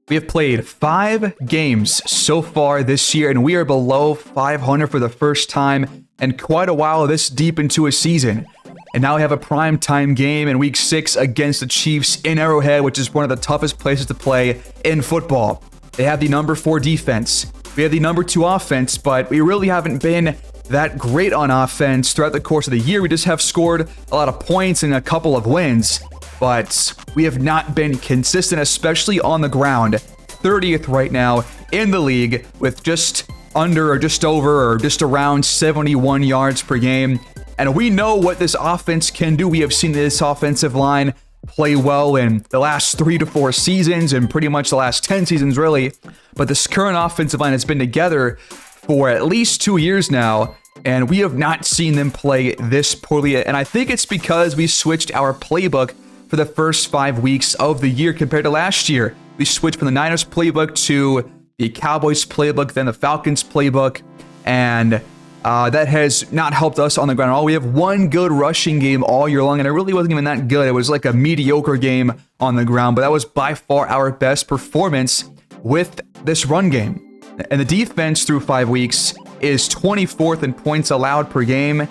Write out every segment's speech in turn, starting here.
We have played 5 games so far this year, and we are below 500 for the first time in quite a while this deep into a season. And now we have a primetime game in Week 6 against the Chiefs in Arrowhead, which is one of the toughest places to play in football. They have the number 4 defense. We have the number 2 offense, but we really haven't been that great on offense throughout the course of the year. We just have scored a lot of points and a couple of wins, but we have not been consistent, especially on the ground. 30th right now in the league with just under or just over or just around 71 yards per game. And we know what this offense can do. We have seen this offensive line play well in the last 3 to 4 seasons and pretty much the last 10 seasons, really. But this current offensive line has been together for at least 2 years now, and we have not seen them play this poorly. And I think it's because we switched our playbook for the first 5 weeks of the year compared to last year. We switched from the Niners playbook to the Cowboys playbook, then the Falcons playbook, and that has not helped us on the ground at all. We have one good rushing game all year long, and it really wasn't even that good. It was like a mediocre game on the ground, but that was by far our best performance with this run game. And the defense through 5 weeks is 24th in points allowed per game,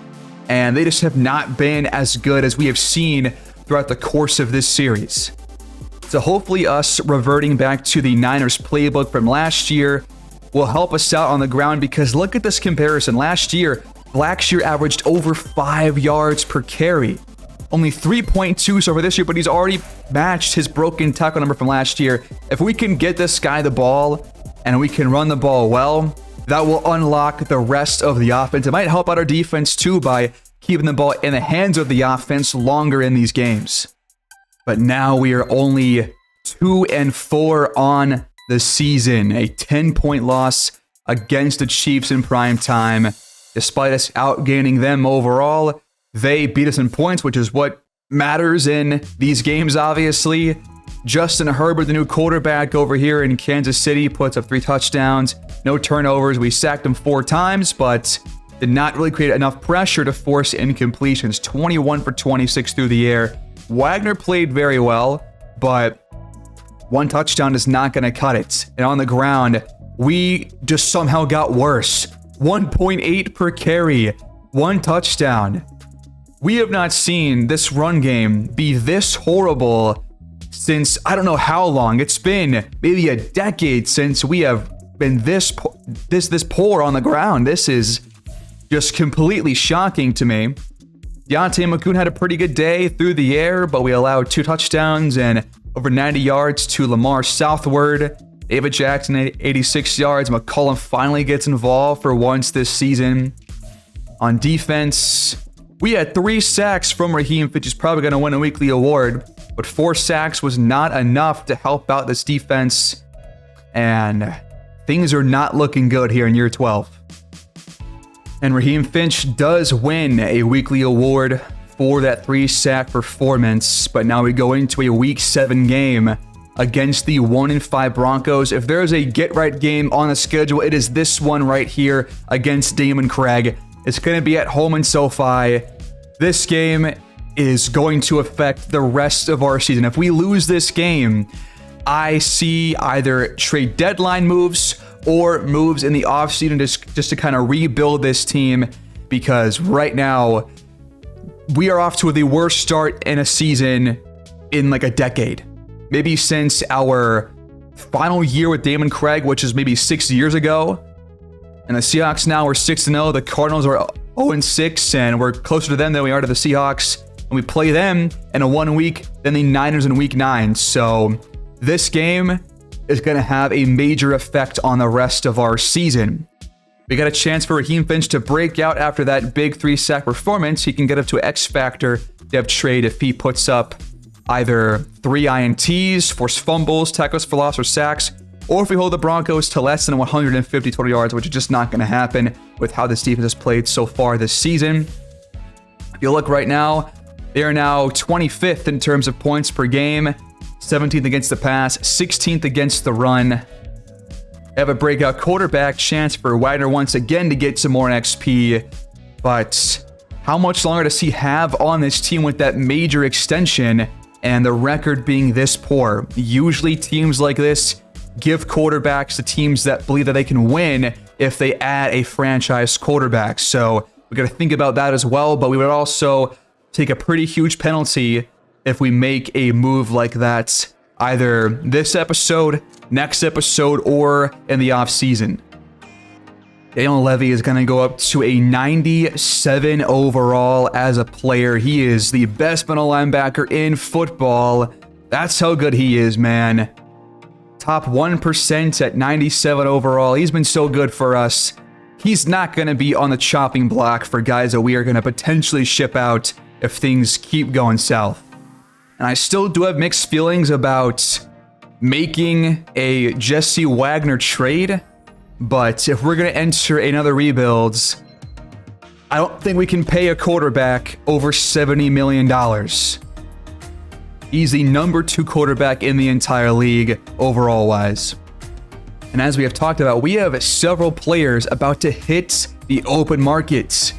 and they just have not been as good as we have seen throughout the course of this series. So hopefully us reverting back to the Niners playbook from last year will help us out on the ground, because look at this comparison. Last year, Blackshear averaged over 5 yards per carry. Only 3.2 so for this year, but he's already matched his broken tackle number from last year. If we can get this guy the ball and we can run the ball well, that will unlock the rest of the offense. It might help out our defense too by keeping the ball in the hands of the offense longer in these games. But now we are only 2-4 on the season, a 10-point loss against the Chiefs in prime time. Despite us outgaining them overall, they beat us in points, which is what matters in these games, obviously. Justin Herbert, the new quarterback over here in Kansas City, puts up 3 touchdowns, no turnovers. We sacked him 4 times, but did not really create enough pressure to force incompletions. 21 for 26 through the air. Wagner played very well, but 1 touchdown is not going to cut it. And on the ground, we just somehow got worse. 1.8 per carry, 1 touchdown. We have not seen this run game be this horrible since I don't know how long. It's been maybe a decade since we have been this poor on the ground. This is just completely shocking to me. Deontay McCoon had a pretty good day through the air, but we allowed 2 touchdowns and over 90 yards to Lamar southward. David Jackson, 86 yards. McCollum finally gets involved for once this season. On defense, we had 3 sacks from Raheem Fitch. He's probably going to win a weekly award, but 4 sacks was not enough to help out this defense, and things are not looking good here in year 12. And Raheem Finch does win a weekly award for that 3-sack performance, but now we go into a Week 7 game against the 1-5 Broncos. If there's a get-right game on the schedule, it is this one right here against Damon Craig. It's going to be at home in SoFi. This game is going to affect the rest of our season. If we lose this game, I see either trade deadline moves or moves in the offseason just to kind of rebuild this team, because right now we are off to the worst start in a season in like a decade. Maybe since our final year with Damon Craig, which is maybe 6 years ago. And the Seahawks now are 6-0. The Cardinals are 0-6, and we're closer to them than we are to the Seahawks. And we play them in a 1 week, then the Niners in Week 9. So this game is going to have a major effect on the rest of our season. We got a chance for Raheem Finch to break out after that big 3-sack performance. He can get up to X Factor depth trade if he puts up either 3 INTs, forced fumbles, tackles for loss, or sacks, or if we hold the Broncos to less than 150 total yards, which is just not going to happen with how this defense has played so far this season. If you look right now, they are now 25th in terms of points per game, 17th against the pass, 16th against the run. They have a breakout quarterback chance for Wagner once again to get some more XP, but how much longer does he have on this team with that major extension and the record being this poor? Usually teams like this give quarterbacks to teams that believe that they can win if they add a franchise quarterback. So we got to think about that as well, but we would also take a pretty huge penalty if we make a move like that either this episode, next episode, or in the offseason. Daniel Levy is going to go up to a 97 overall as a player. He is the best middle linebacker in football. That's how good he is, man. Top 1% at 97 overall. He's been so good for us. He's not going to be on the chopping block for guys that we are going to potentially ship out if things keep going south. And I still do have mixed feelings about making a Jesse Wagner trade. But if we're going to enter another rebuild, I don't think we can pay a quarterback over $70 million. He's the number 2 quarterback in the entire league, overall-wise. And as we have talked about, we have several players about to hit the open market.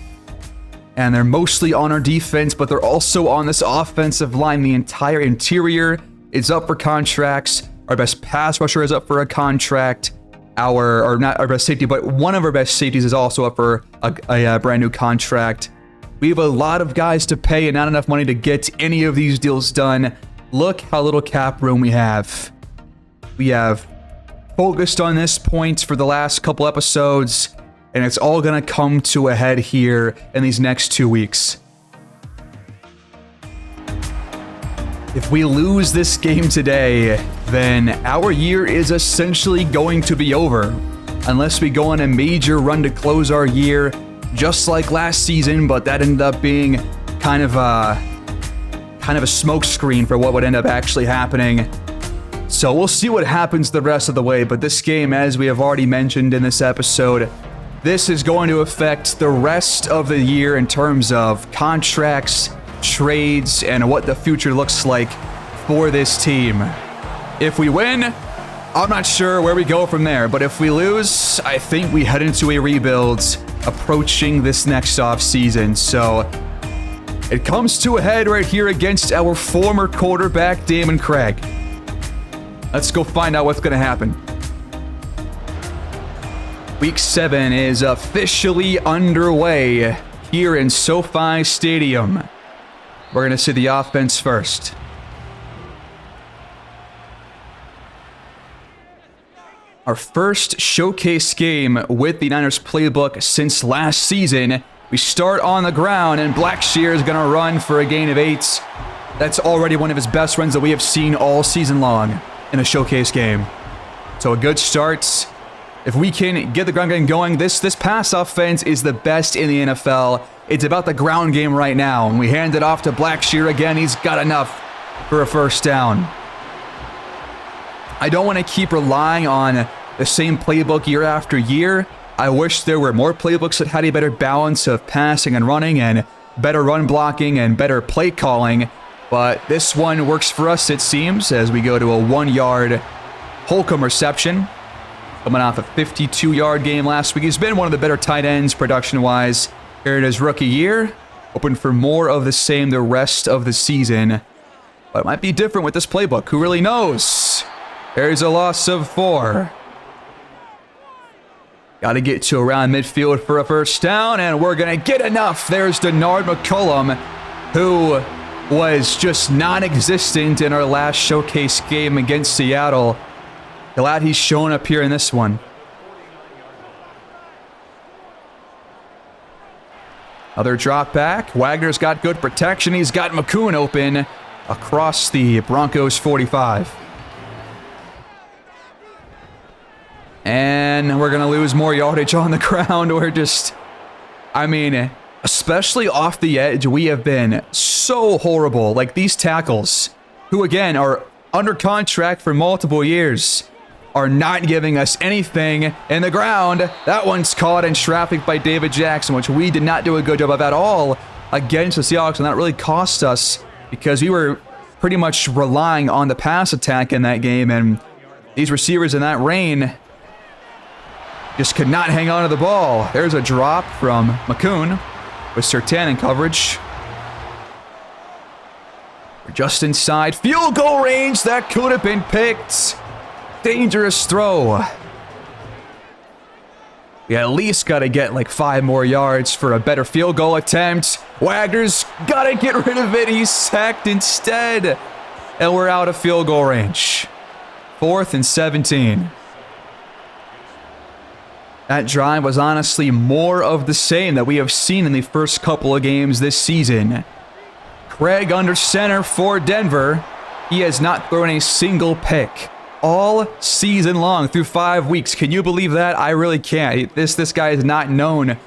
And they're mostly on our defense, but they're also on this offensive line. The entire interior is up for contracts. Our best pass rusher is up for a contract. Not our best safety, but one of our best safeties is also up for a brand new contract. We have a lot of guys to pay and not enough money to get any of these deals done. Look how little cap room we have. We have focused on this point for the last couple episodes, and it's all going to come to a head here in these next 2 weeks. If we lose this game today, then our year is essentially going to be over. Unless we go on a major run to close our year, just like last season, but that ended up being kind of a smokescreen for what would end up actually happening. So we'll see what happens the rest of the way, but this game, as we have already mentioned in this episode, this is going to affect the rest of the year in terms of contracts, trades, and what the future looks like for this team. If we win, I'm not sure where we go from there, but if we lose, I think we head into a rebuild approaching this next offseason. So it comes to a head right here against our former quarterback, Damon Craig. Let's go find out what's going to happen. Week 7 is officially underway here in SoFi Stadium. We're going to see the offense first. Our first showcase game with the Niners playbook since last season. We start on the ground, and Blackshear is going to run for a gain of 8. That's already one of his best runs that we have seen all season long in a showcase game. So a good start. If we can get the ground game going, this pass offense is the best in the NFL. It's about the ground game right now. And we hand it off to Blackshear again. He's got enough for a first down. I don't want to keep relying on the same playbook year after year. I wish there were more playbooks that had a better balance of passing and running and better run blocking and better play calling. But this one works for us, it seems, as we go to a 1-yard Holcomb reception. Coming off a 52-yard game last week. He's been one of the better tight ends production-wise here in his rookie year. Hoping for more of the same the rest of the season. But it might be different with this playbook. Who really knows? There's a loss of 4. Got to get to around midfield for a first down, and we're going to get enough. There's Denard McCullum, who was just non-existent in our last showcase game against Seattle. Glad he's showing up here in this one. Another drop back. Wagner's got good protection. He's got McCoon open across the Broncos 45. And we're going to lose more yardage on the ground. We're just, especially off the edge, we have been so horrible. Like these tackles, who again are under contract for multiple years, are not giving us anything in the ground. That one's caught in traffic by David Jackson, which we did not do a good job of at all against the Seahawks, and that really cost us because we were pretty much relying on the pass attack in that game, and these receivers in that rain just could not hang on to the ball. There's a drop from McCoon with Surtain in coverage. We're just inside field goal range. That could have been picked. Dangerous throw. We at least got to get like 5 more yards for a better field goal attempt. Wagner's got to get rid of it. He's sacked instead. And we're out of field goal range. 4th and 17. That drive was honestly more of the same that we have seen in the first couple of games this season. Craig under center for Denver. He has not thrown a single pick all season long through 5 weeks. Can you believe that? I really can't. This guy is not known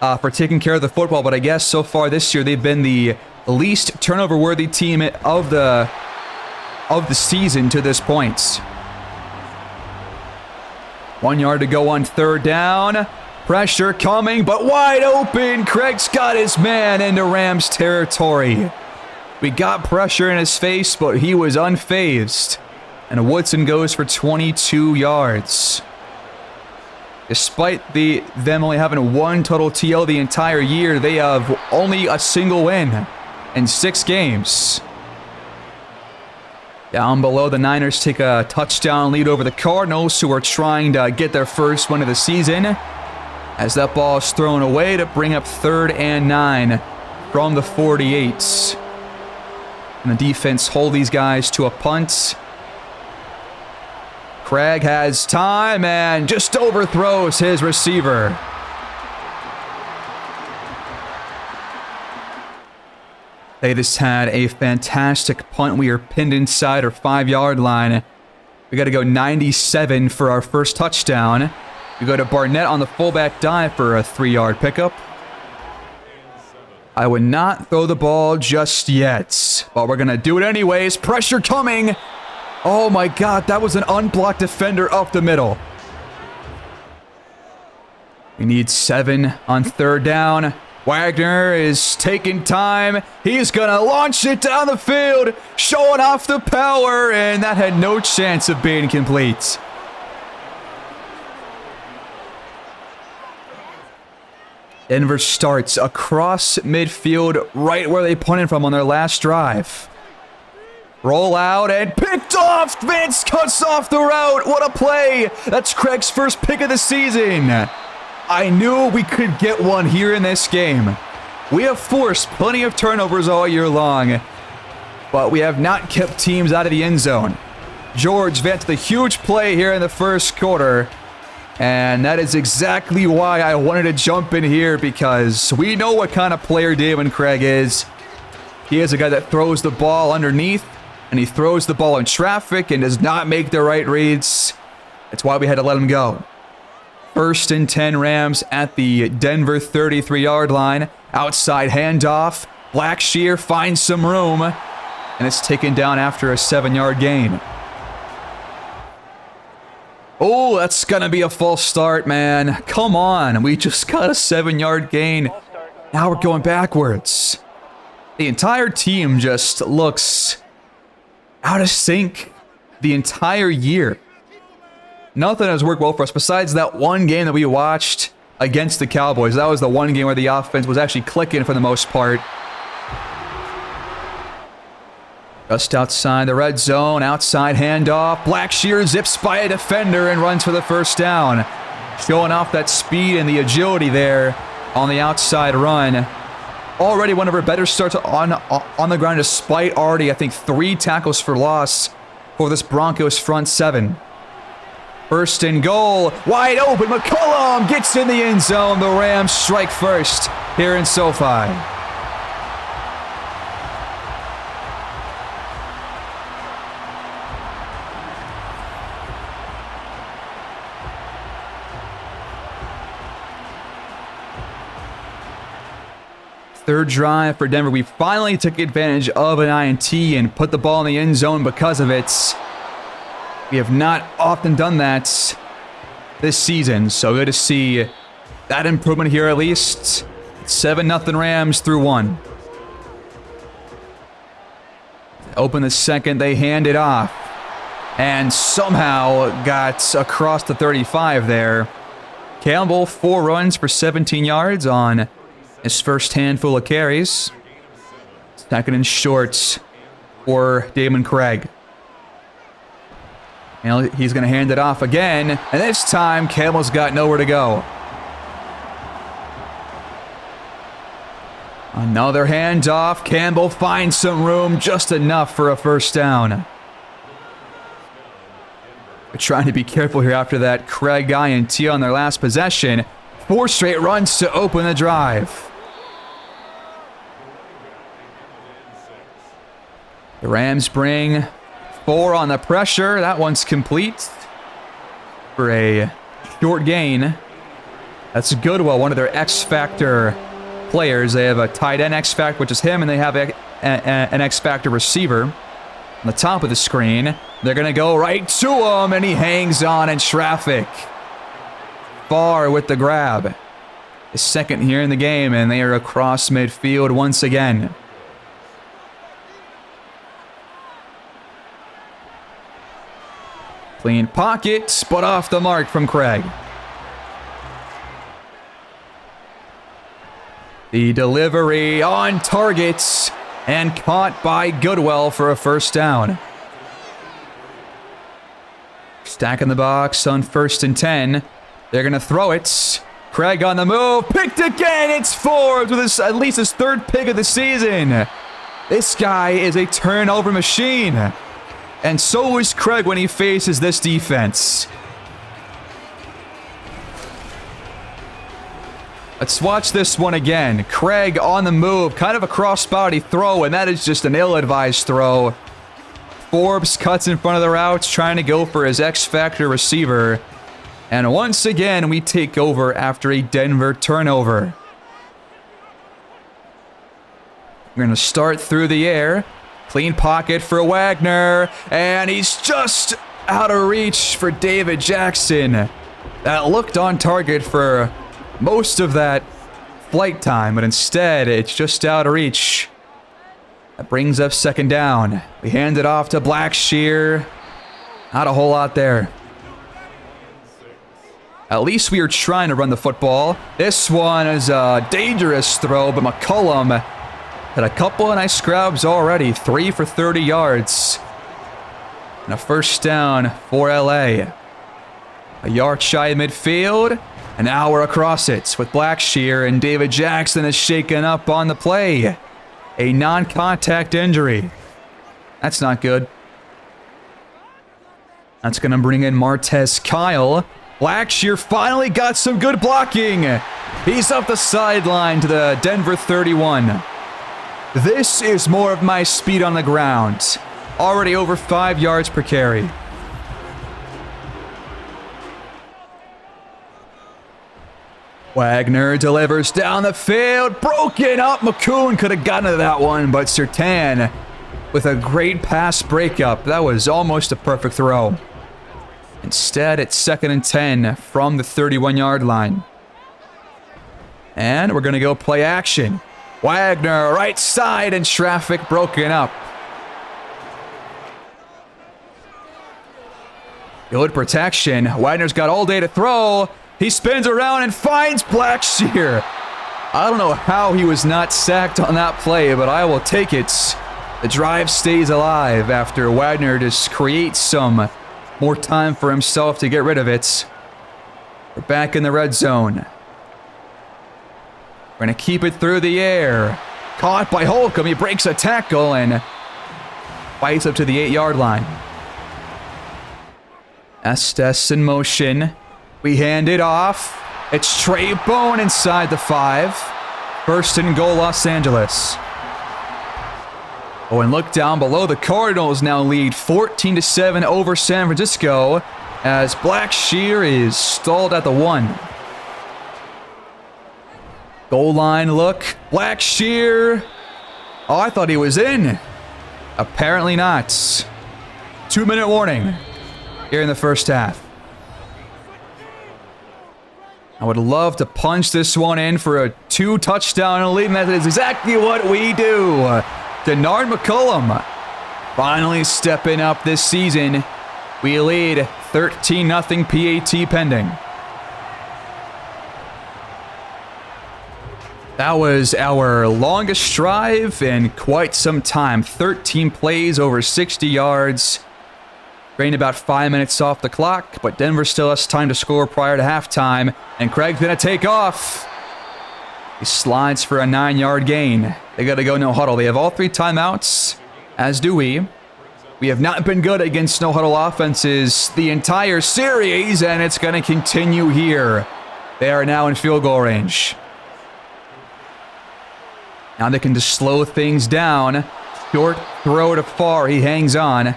for taking care of the football, but I guess so far this year they've been the least turnover-worthy team of the season to this point. 1 yard to go on 3rd down. Pressure coming, but wide open. Craig's got his man into Rams territory. We got pressure in his face, but he was unfazed. And Woodson goes for 22 yards. Despite them only having 1 total TL the entire year, they have only a single win in 6 games. Down below, the Niners take a touchdown lead over the Cardinals, who are trying to get their first win of the season, as that ball is thrown away to bring up 3rd and 9 from the 48. And the defense hold these guys to a punt. Craig has time and just overthrows his receiver. They just had a fantastic punt. We are pinned inside our 5-yard line. We got to go 97 for our first touchdown. We go to Barnett on the fullback dive for a 3-yard pickup. I would not throw the ball just yet, but we're going to do it anyways. Pressure coming. Oh my God, that was an unblocked defender up the middle. We need 7 on 3rd down. Wagner is taking time. He's going to launch it down the field, showing off the power, and that had no chance of being complete. Denver starts across midfield, right where they punted from on their last drive. Roll out and picked off. Vince cuts off the route. What a play. That's Craig's first pick of the season. I knew we could get one here in this game. We have forced plenty of turnovers all year long, but we have not kept teams out of the end zone. George Vance, the huge play here in the first quarter. And that is exactly why I wanted to jump in here, because we know what kind of player Damian Craig is. He is a guy that throws the ball underneath, and he throws the ball in traffic and does not make the right reads. That's why we had to let him go. 1st and 10 Rams at the Denver 33-yard line. Outside handoff. Blackshear finds some room, and it's taken down after a 7-yard gain. Oh, that's going to be a false start, man. Come on. We just got a 7-yard gain. Now we're going backwards. The entire team just looks out of sync the entire year. Nothing has worked well for us besides that one game that we watched against the Cowboys. That was the one game where the offense was actually clicking for the most part. Just outside the red zone, outside handoff. Blackshear zips by a defender and runs for the first down. Showing off that speed and the agility there on the outside run. Already one of our better starts on the ground, despite already, I think, 3 tackles for loss for this Broncos front 7. 1st and goal, wide open. McCollum gets in the end zone. The Rams strike first here in SoFi. Third drive for Denver. We finally took advantage of an INT and put the ball in the end zone because of it. We have not often done that this season, so good to see that improvement here at least. 7-0 Rams through 1. Open the second, they hand it off. And somehow got across the 35 there. Campbell, 4 runs for 17 yards on his first handful of carries. 2nd and short for Damian Craig. And he's going to hand it off again. And this time, Campbell's got nowhere to go. Another handoff. Campbell finds some room, just enough for a first down. We're trying to be careful here after that Craig INT on their last possession. 4 straight runs to open the drive. The Rams bring 4 on the pressure. That one's complete for a short gain. That's Goodwill, one of their X-Factor players. They have a tight end X-Factor, which is him, and they have an X-Factor receiver on the top of the screen. They're going to go right to him, and he hangs on in traffic. Far with the grab. His second here in the game, and they are across midfield once again. Clean pocket, but off the mark from Craig. The delivery on target and caught by Goodwill for a first down. Stacking the box on 1st and 10. They're going to throw it. Craig on the move. Picked again. It's Forbes with at least his 3rd pick of the season. This guy is a turnover machine. And so is Craig when he faces this defense. Let's watch this one again. Craig on the move. Kind of a cross-body throw, and that is just an ill-advised throw. Forbes cuts in front of the routes, trying to go for his X-Factor receiver. And once again, we take over after a Denver turnover. We're going to start through the air. Clean pocket for Wagner. And he's just out of reach for David Jackson. That looked on target for most of that flight time, but instead, it's just out of reach. That brings up 2nd down. We hand it off to Blackshear. Not a whole lot there. At least we are trying to run the football. This one is a dangerous throw, but McCollum had a couple of nice grabs already. 3 for 30 yards. And a first down for LA. A yard shy of midfield. And now we're across it with Blackshear, and David Jackson is shaken up on the play. A non-contact injury. That's not good. That's going to bring in Martez Kyle. Blackshear finally got some good blocking. He's up the sideline to the Denver 31. This is more of my speed on the ground. Already over 5 yards per carry. Wagner delivers down the field. Broken up. McCoon could have gotten to that one, but Surtain with a great pass breakup. That was almost a perfect throw. Instead, it's 2nd and 10 from the 31-yard line. And we're going to go play action. Wagner, right side, and traffic broken up. Good protection. Wagner's got all day to throw. He spins around and finds Blackshear. I don't know how he was not sacked on that play, but I will take it. The drive stays alive after Wagner just creates some more time for himself to get rid of it. We're back in the red zone. We're going to keep it through the air. Caught by Holcomb. He breaks a tackle and bites up to the 8-yard line. Estes in motion. We hand it off. It's Trey Bone inside the 5. First and goal, Los Angeles. Oh, and look down below. The Cardinals now lead 14-7 over San Francisco as Blackshear is stalled at the 1. Goal line look. Blackshear. Oh, I thought he was in. Apparently not. 2-minute warning here in the first half. I would love to punch this one in for a 2-touchdown lead, and that is exactly what we do. Denard McCollum finally stepping up this season. We lead 13-0 PAT pending. That was our longest drive in quite some time. 13 plays over 60 yards. Drained about 5 minutes off the clock, but Denver still has time to score prior to halftime, and Craig's going to take off. He slides for a 9-yard gain. They got to go no huddle. They have all 3 timeouts, as do we. We have not been good against no huddle offenses the entire series, and it's going to continue here. They are now in field goal range. Now they can just slow things down. Short throw to Farr. He hangs on.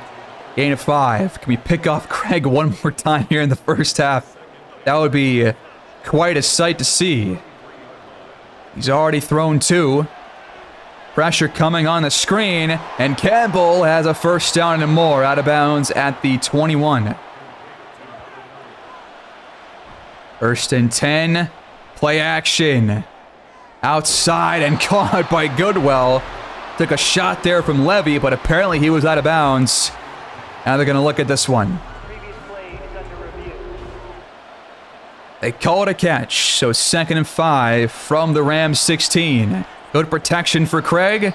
Gain of 5. Can we pick off Craig one more time here in the first half? That would be quite a sight to see. He's already thrown 2. Pressure coming on the screen, and Campbell has a first down and more, out of bounds at the 21. First and 10. Play action. Outside and caught by Goodwell. Took a shot there from Levy, but apparently he was out of bounds. Now they're going to look at this one. They call it a catch, so 2nd and 5 from the Rams 16. Good protection for Craig.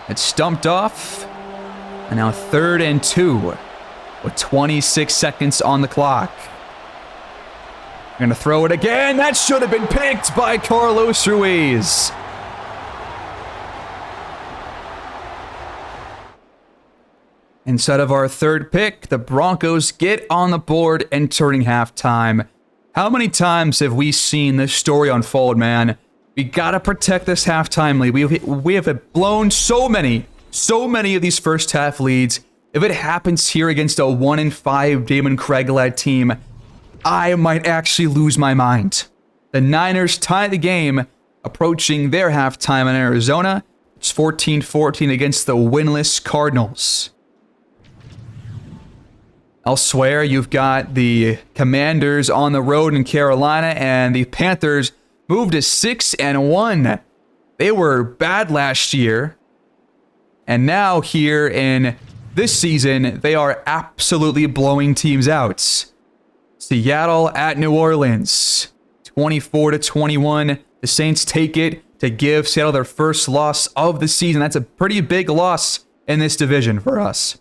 It's stumped off. And now 3rd and 2 with 26 seconds on the clock. They're going to throw it again. That should have been picked by Carlos Ruiz. Instead of our 3rd pick, the Broncos get on the board entering halftime. How many times have we seen this story unfold, man? We gotta protect this halftime lead. We have blown so many of these first half leads. If it happens here against a 1-5 Damon Craig-led team, I might actually lose my mind. The Niners tie the game, approaching their halftime in Arizona. It's 14-14 against the winless Cardinals. Elsewhere, you've got the Commanders on the road in Carolina, and the Panthers moved to 6-1. They were bad last year, and now here in this season, they are absolutely blowing teams out. Seattle at New Orleans, 24-21. The Saints take it to give Seattle their first loss of the season. That's a pretty big loss in this division for us.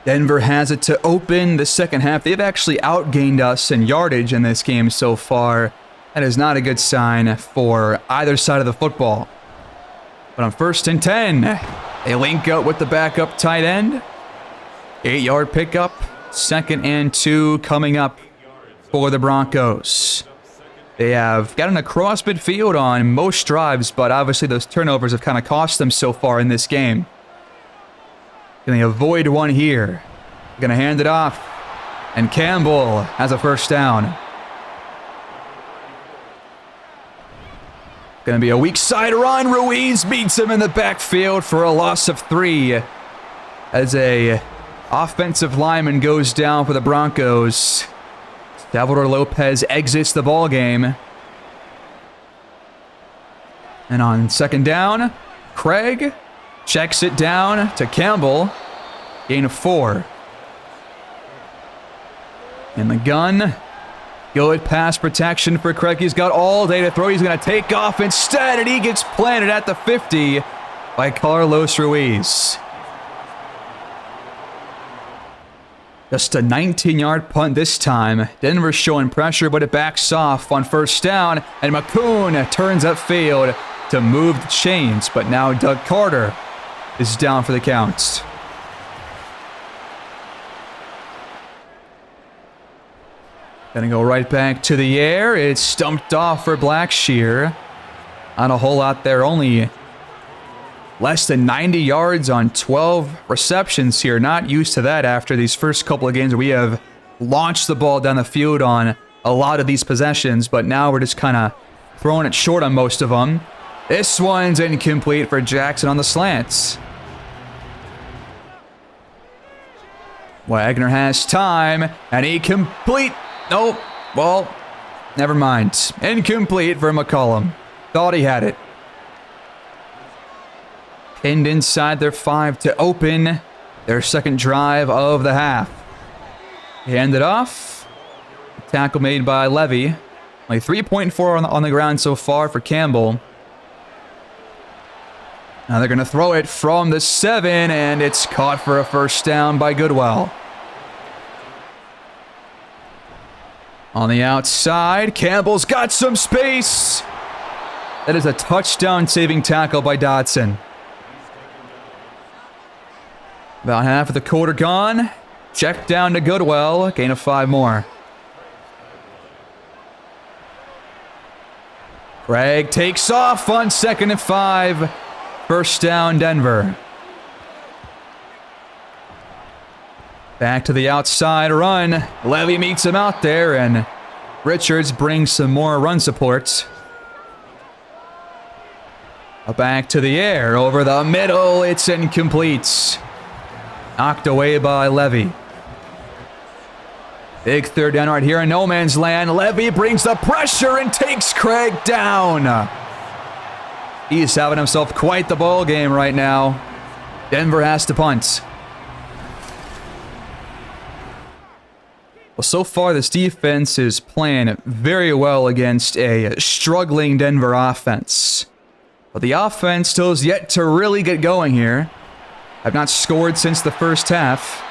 Denver has it to open the second half. They've actually outgained us in yardage in this game so far. That is not a good sign for either side of the football. But on 1st and 10, they link up with the backup tight end. 8-yard pickup. 2nd and 2 coming up for the Broncos. They have gotten across midfield on most drives, but obviously those turnovers have kind of cost them so far in this game. Can they avoid one here? Going to hand it off. And Campbell has a first down. Going to be a weak side run. Ruiz beats him in the backfield for a loss of 3. As a offensive lineman goes down for the Broncos. Salvador Lopez exits the ball game. And on 2nd down, Craig checks it down to Campbell. Gain of 4. In the gun. Good pass protection for Craig. He's got all day to throw. He's going to take off instead, and he gets planted at the 50 by Carlos Ruiz. Just a 19-yard punt this time. Denver's showing pressure, but it backs off on 1st down, and McCoon turns upfield to move the chains, but now Doug Carter is down for the count. Gonna go right back to the air. It's stumped off for Blackshear. Not a whole lot there. Only less than 90 yards on 12 receptions here. Not used to that after these first couple of games. We have launched the ball down the field on a lot of these possessions, but now we're just kind of throwing it short on most of them. This one's incomplete for Jackson on the slants. Wagner has time, and he complete. Nope. Well, never mind. Incomplete for McCollum. Thought he had it. Pinned inside their 5 to open their second drive of the half. Hand it off. Tackle made by Levy. Only 3.4 on the ground so far for Campbell. Now they're going to throw it from the 7, and it's caught for a first down by Goodwell. On the outside, Campbell's got some space. That is a touchdown-saving tackle by Dotson. About half of the quarter gone. Check down to Goodwell. Gain of 5 more. Craig takes off on 2nd and 5. First down, Denver. Back to the outside run. Levy meets him out there, and Richards brings some more run support. Back to the air. Over the middle. It's incomplete. Knocked away by Levy. Big third down right here in no man's land. Levy brings the pressure and takes Craig down. He's having himself quite the ball game right now. Denver has to punt. Well, so far this defense is playing very well against a struggling Denver offense. But the offense still is yet to really get going here. Have not scored since the first half.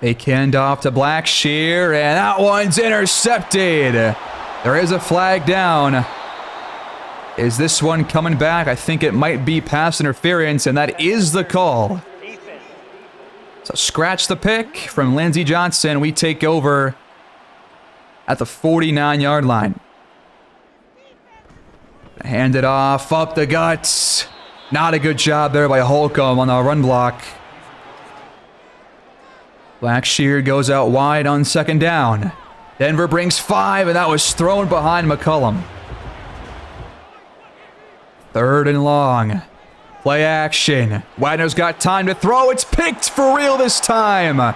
Fake handoff to Blackshear, and that one's intercepted. There is a flag down. Is this one coming back? I think it might be pass interference, and that is the call. So scratch the pick from Lindsey Johnson. We take over at the 49-yard line. Hand it off, up the guts. Not a good job there by Holcomb on the run block. Blackshear goes out wide on 2nd down. Denver brings 5, and that was thrown behind McCollum. 3rd and long. Play action. Wagner's got time to throw. It's picked for real this time.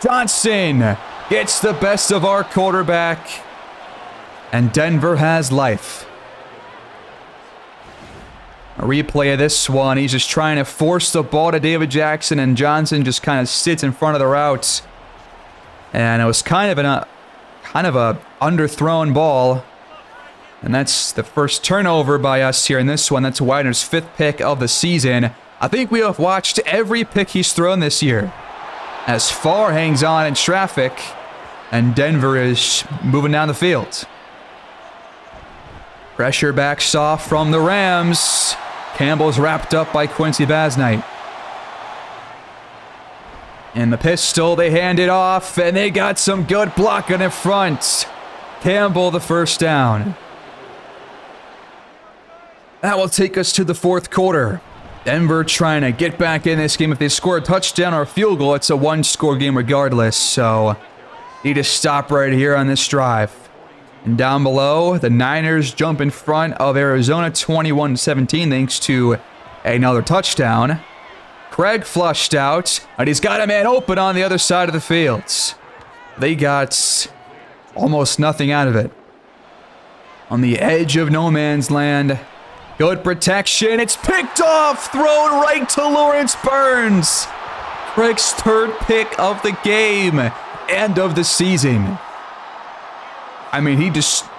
Johnson gets the best of our quarterback. And Denver has life. A replay of this one. He's just trying to force the ball to David Jackson, and Johnson just kind of sits in front of the route. And it was kind of a underthrown ball. And that's the first turnover by us here in this one. That's Wagner's 5th pick of the season. I think we have watched every pick he's thrown this year. As Farr hangs on in traffic, and Denver is moving down the field. Pressure back soft from the Rams. Campbell's wrapped up by Quincy Basnight. And the pistol, they hand it off, and they got some good blocking in front. Campbell the first down. That will take us to the 4th quarter. Denver trying to get back in this game. If they score a touchdown or a field goal, it's a 1-score game regardless. So, need to stop right here on this drive. And down below, the Niners jump in front of Arizona 21-17 thanks to another touchdown. Craig flushed out, and he's got a man open on the other side of the field. They got almost nothing out of it. On the edge of no man's land. Good protection. It's picked off. Thrown right to Lawrence Burns. Craig's 3rd pick of the game and of the season. I mean,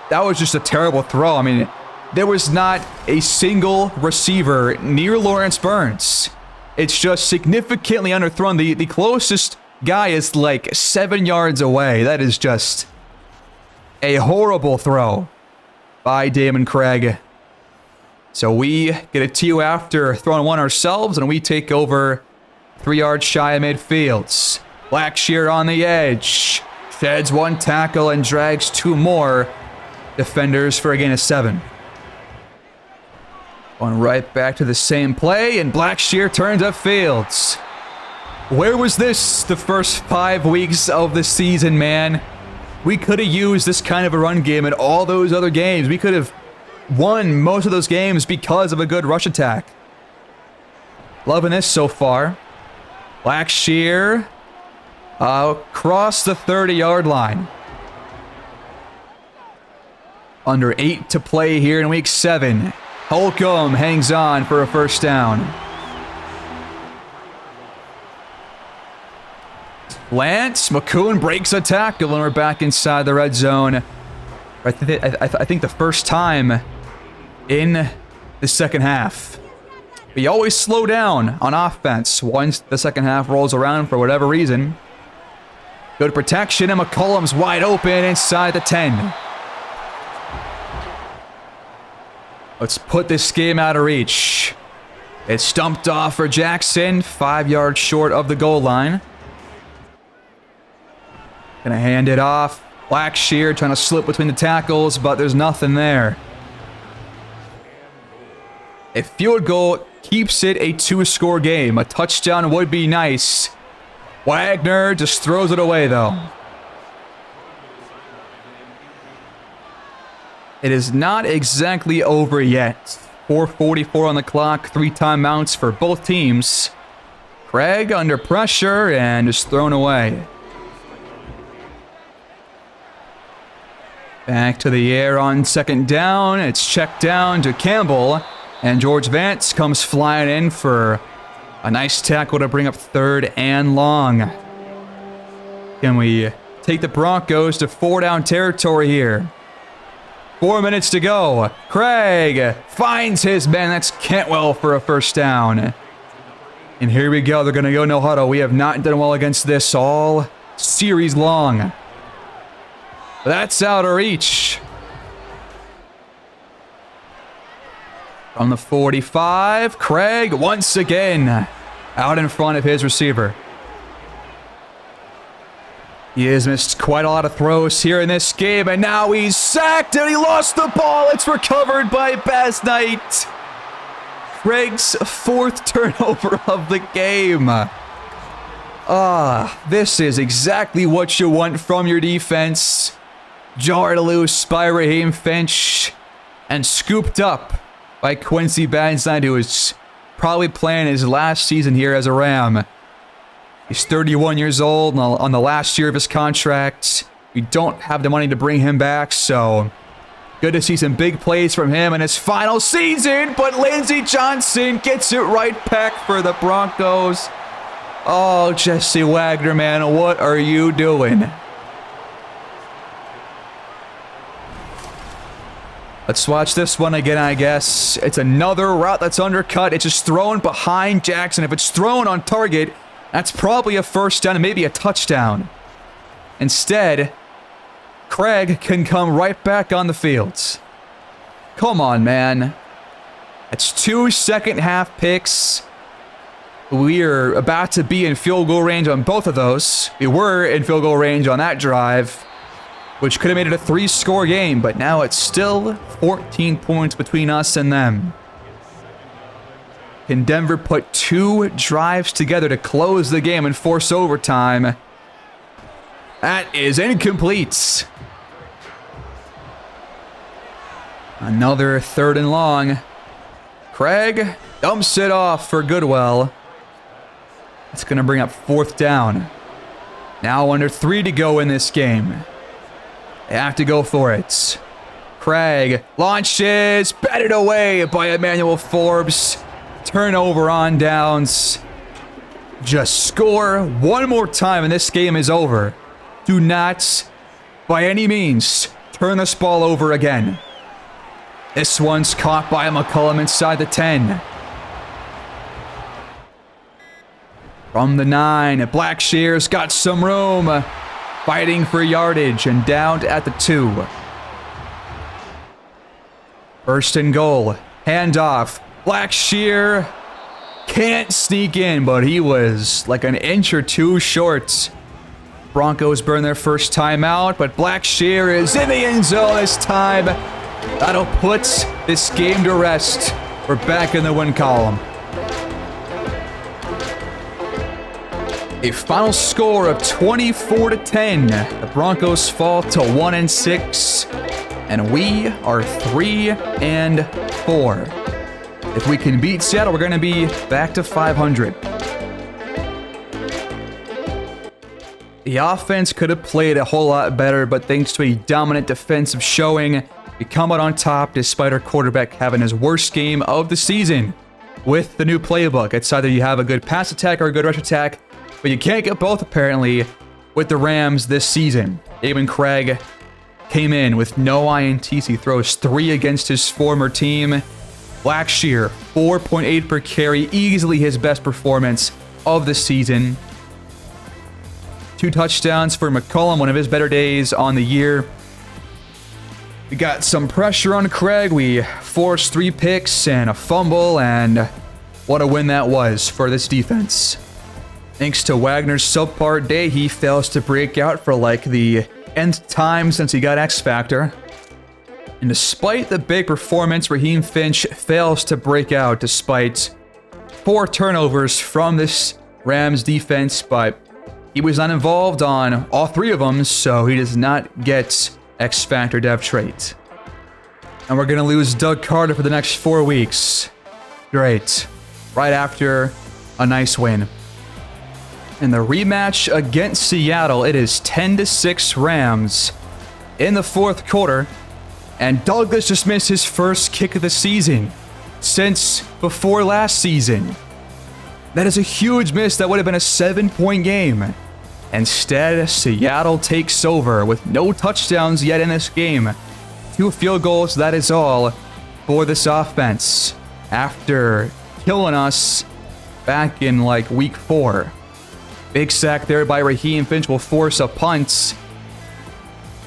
that was just a terrible throw. I mean, there was not a single receiver near Lawrence Burns. It's just significantly underthrown. The closest guy is like 7 yards away. That is just a horrible throw by Damon Craig. So we get a TU after throwing one ourselves, and we take over 3 yards shy of midfield. Blackshear on the edge. Sheds 1 tackle and drags 2 more defenders for a gain of 7. Going right back to the same play, and Blackshear turns upfield. Where was this the first 5 weeks of the season, man? We could have used this kind of a run game in all those other games. We could have won most of those games because of a good rush attack. Loving this so far. Blackshear across the 30-yard line. Under 8 to play here in week 7. Holcomb hangs on for a first down. Lance McCoon breaks a tackle, and we're back inside the red zone. I think the first time in the second half. We always slow down on offense once the second half rolls around for whatever reason. Good protection, and McCollum's wide open inside the 10. Let's put this game out of reach. It's stumped off for Jackson, 5 yards short of the goal line. Gonna hand it off. Blackshear trying to slip between the tackles, but there's nothing there. A field goal keeps it a 2-score game. A touchdown would be nice. Wagner just throws it away, though. It is not exactly over yet. 4:44 on the clock, 3 timeouts for both teams. Craig under pressure and just thrown away. Back to the air on second down. It's checked down to Campbell. And George Vance comes flying in for a nice tackle to bring up 3rd and long. Can we take the Broncos to 4-down territory here? 4 minutes to go. Craig finds his man. That's Cantwell for a first down. And here we go. They're going to go no huddle. We have not done well against this all series long. That's out of reach. From the 45, Craig once again out in front of his receiver. He has missed quite a lot of throws here in this game, and now he's sacked and he lost the ball. It's recovered by Bass Knight. Craig's 4th turnover of the game. This is exactly what you want from your defense. Jarred loose by Raheem Finch and scooped up by Quincy Banstein, who is probably playing his last season here as a Ram. He's 31 years old on the last year of his contract. We don't have the money to bring him back, so good to see some big plays from him in his final season, but Lindsey Johnson gets it right back for the Broncos. Oh, Jesse Wagner, man, what are you doing? Let's watch this one again, I guess. It's another route that's undercut. It's just thrown behind Jackson. If it's thrown on target, that's probably a first down and maybe a touchdown. Instead, Craig can come right back on the field. Come on, man. It's 2 second-half picks. We are about to be in field goal range on both of those. We were in field goal range on that drive, which could have made it a 3-score game, but now it's still 14 points between us and them. Can Denver put 2 drives together to close the game and force overtime? That is incomplete. Another 3rd and long. Craig dumps it off for Goodwell. It's going to bring up 4th down. Now under 3 to go in this game. They have to go for it. Craig launches, batted away by Emmanuel Forbes. Turnover on downs. Just score one more time and this game is over. Do not, by any means, turn this ball over again. This one's caught by McCollum inside the 10. From the 9, Blackshear's got some room. Fighting for yardage and down at the 2. 1st and goal. Handoff. Blackshear can't sneak in, but he was like an inch or 2 short. Broncos burn their first timeout, but Blackshear is in the end zone this time. That'll put this game to rest. We're back in the win column. A final score of 24-10. The Broncos fall to 1-6, and we are 3-4. If we can beat Seattle, we're going to be back to 500. The offense could have played a whole lot better, but thanks to a dominant defensive showing, we come out on top despite our quarterback having his worst game of the season. With the new playbook, it's either you have a good pass attack or a good rush attack, but you can't get both apparently with the Rams this season. Aben Craig came in with no INTs. He throws 3 against his former team. Blackshear, 4.8 per carry, easily his best performance of the season. 2 touchdowns for McCollum, one of his better days on the year. We got some pressure on Craig. We forced 3 picks and a fumble, and what a win that was for this defense. Thanks to Wagner's subpar day, he fails to break out for like the nth time since he got X Factor. And despite the big performance, Raheem Finch fails to break out despite 4 turnovers from this Rams defense, but he was not involved on all 3 of them, so he does not get X Factor dev trait. And we're going to lose Doug Carter for the next 4 weeks. Great. Right after a nice win. In the rematch against Seattle, it is 10-6 Rams in the 4th quarter. And Douglas just missed his first kick of the season since before last season. That is a huge miss. That would have been a 7-point game. Instead, Seattle takes over with no touchdowns yet in this game. 2 field goals, that is all for this offense. After killing us back in like week 4. Big sack there by Raheem Finch will force a punt.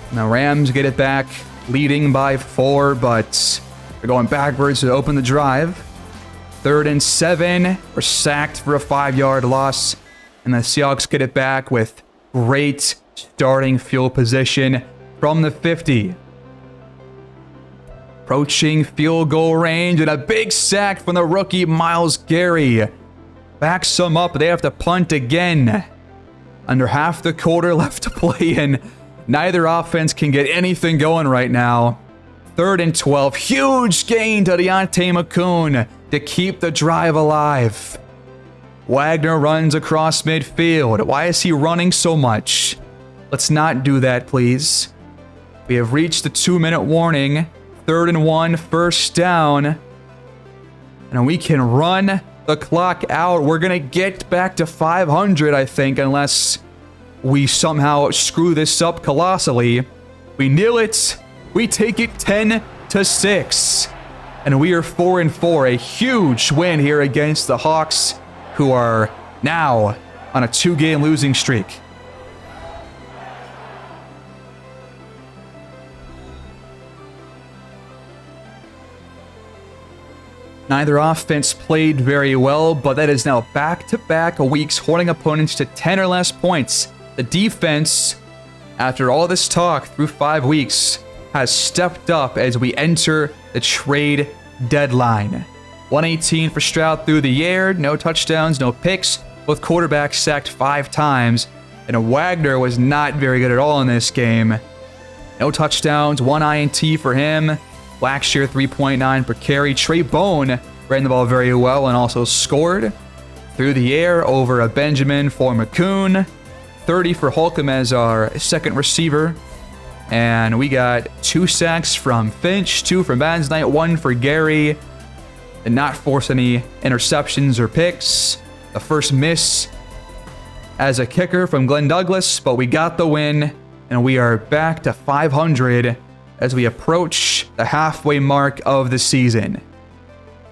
And the Rams get it back, leading by 4, but they're going backwards to open the drive. 3rd and 7. We're sacked for a 5-yard loss. And the Seahawks get it back with great starting field position from the 50. Approaching field goal range and a big sack from the rookie Myles Garrett. Backs them up. They have to punt again. Under half the quarter left to play, and neither offense can get anything going right now. 3rd and 12. Huge gain to Deontay McCoon to keep the drive alive. Wagner runs across midfield. Why is he running so much? Let's not do that, please. We have reached the 2-minute warning. 3rd and 1, first down. And we can run the clock out. We're going to get back to 500, I think, unless we somehow screw this up colossally. We kneel it. We take it 10-6. And we are 4-4. A huge win here against the Hawks, who are now on a 2-game losing streak. Neither offense played very well, but that is now back-to-back weeks holding opponents to 10 or less points. The defense, after all this talk through 5 weeks, has stepped up as we enter the trade deadline. 118 for Stroud through the air, no touchdowns, no picks, both quarterbacks sacked 5 times, and Wagner was not very good at all in this game. No touchdowns, 1 INT for him. Blackshear 3.9 per carry. Trey Bone ran the ball very well and also scored through the air over a Benjamin for McCoon. 30 for Holcomb as our second receiver. And we got 2 sacks from Finch, 2 from Madden's Night, 1 for Gary. Did not force any interceptions or picks. The first miss as a kicker from Glenn Douglas, but we got the win, and we are back to 500 as we approach the halfway mark of the season.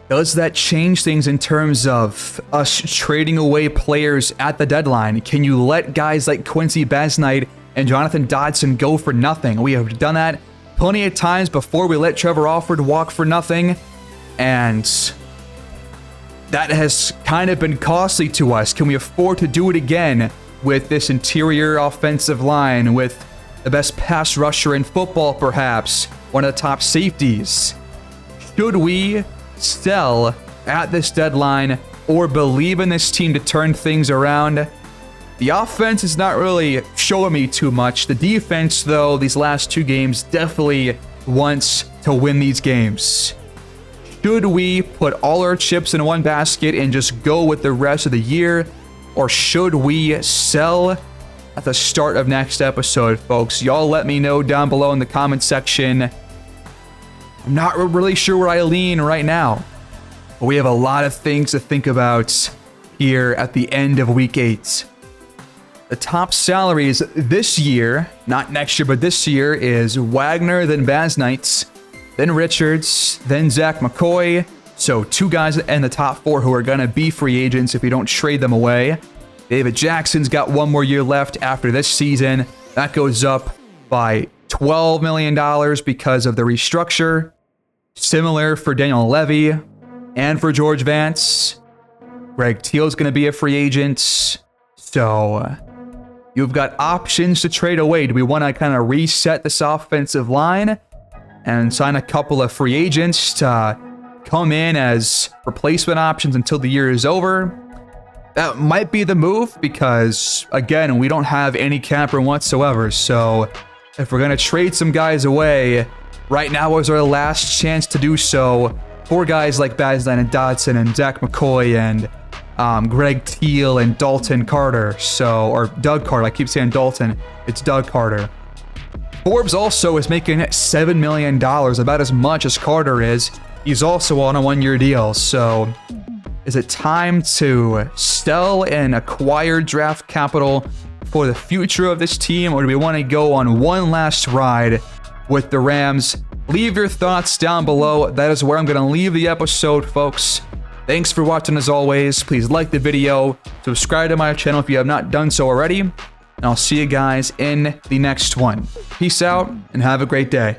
Does that change things in terms of us trading away players at the deadline? Can you let guys like Quincy Basnight and Jonathan Dodson go for nothing? We have done that plenty of times before. We let Trevor Alford walk for nothing, and that has kind of been costly to us. Can we afford to do it again with this interior offensive line, with the best pass rusher in football, perhaps one of the top safeties? Should we sell at this deadline or believe in this team to turn things around? The offense is not really showing me too much. The defense, though, these last 2 games definitely wants to win these games. Should we put all our chips in one basket and just go with the rest of the year? Or should we sell at the start of next episode, folks? Y'all let me know down below in the comment section. I'm not really sure where I lean right now, but we have a lot of things to think about here at the end of week 8. The top salaries this year, not next year, but this year, is Wagner, then Baz Knights, then Richards, then Zach McCoy. So 2 guys in the top 4 who are going to be free agents if you don't trade them away. David Jackson's got 1 more year left after this season. That goes up by $12 million because of the restructure. Similar for Daniel Levy and for George Vance. Greg Teal's going to be a free agent. So you've got options to trade away. Do we want to kind of reset this offensive line and sign a couple of free agents to come in as replacement options until the year is over? That might be the move because, again, we don't have any cap room whatsoever. So if we're going to trade some guys away, right now is our last chance to do so for guys like Bazline and Dotson and Zach McCoy and Greg Teal and Dalton Carter. So, or Doug Carter. I keep saying Dalton. It's Doug Carter. Forbes also is making $7 million, about as much as Carter is. He's also on a 1-year deal. So is it time to sell and acquire draft capital for the future of this team, or do we want to go on one last ride with the Rams? Leave your thoughts down below. That is where I'm going to leave the episode, folks. Thanks for watching as always. Please like the video, subscribe to my channel if you have not done so already, and I'll see you guys in the next one. Peace out and have a great day.